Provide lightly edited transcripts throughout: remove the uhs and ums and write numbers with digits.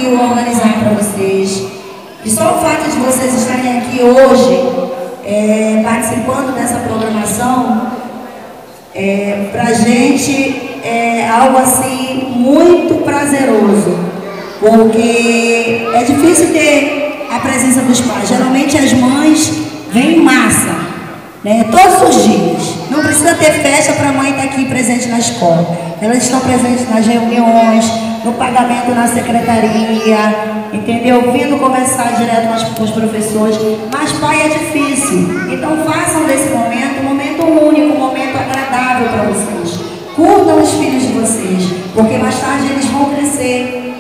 conseguiu organizar para vocês. E só o fato de vocês estarem aqui hoje, participando dessa programação, para a gente é algo assim muito prazeroso, porque é difícil ter a presença dos pais. Geralmente as mães vêm em massa, né, todos os dias. Não precisa ter festa para a mãe estar aqui presente na escola. Elas estão presentes nas reuniões, no pagamento na secretaria, entendeu? Vindo conversar direto com os professores. Mas pai é difícil. Então façam desse momento um momento único, um momento agradável para vocês. Curtam os filhos de vocês, porque mais tarde eles vão crescer.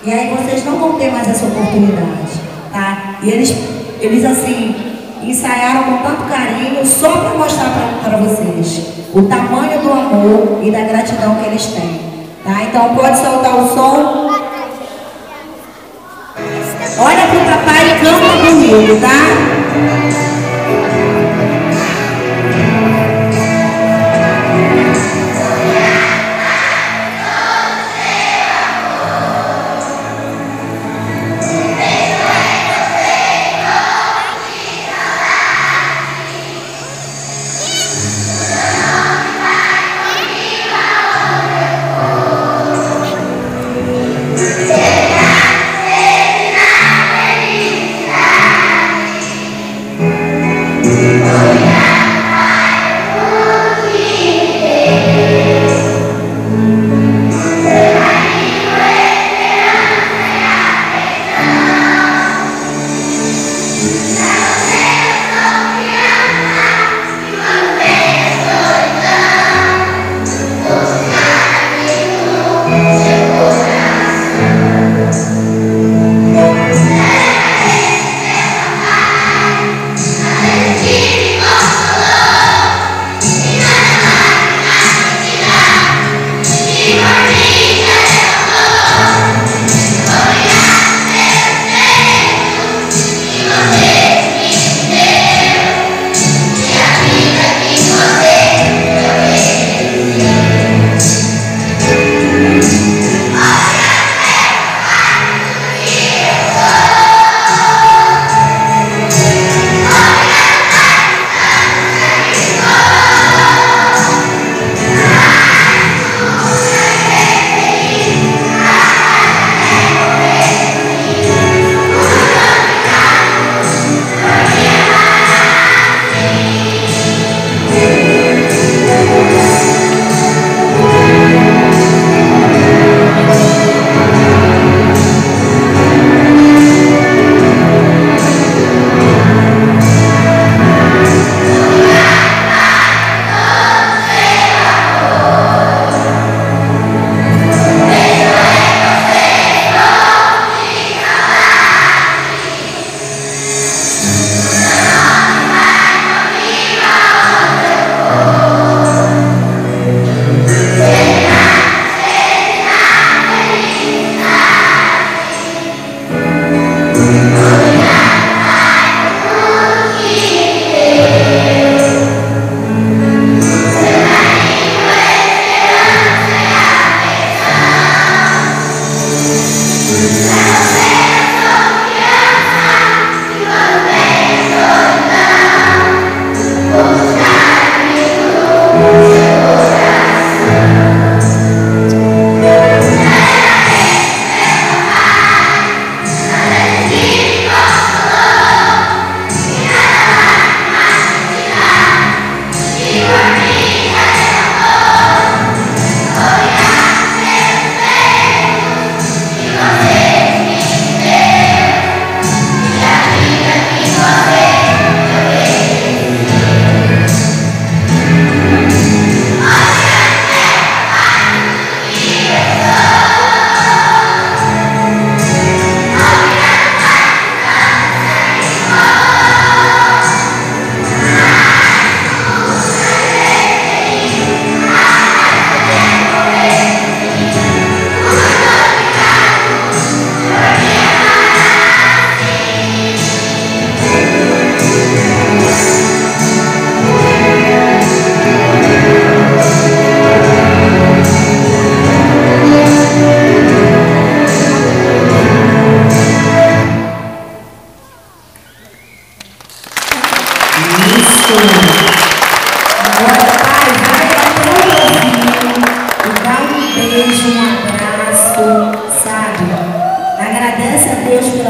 E aí vocês não vão ter mais essa oportunidade, tá? E eles assim, ensaiaram com tanto carinho só para mostrar para vocês o tamanho do amor e da gratidão que eles têm, tá? Então pode soltar o som. Olha pro papai e canta comigo, tá?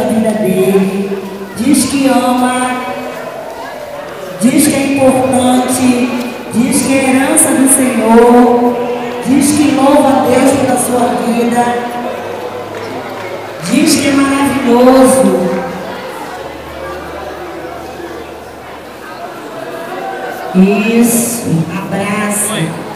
vida dele, diz que ama, diz que é importante, diz que é herança do Senhor, diz que louva a Deus pela sua vida, diz que é maravilhoso. Isso, abraça.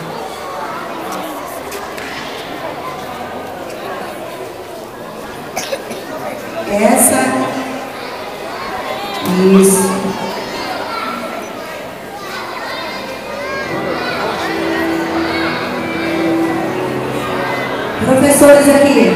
Isso. Professores aqui.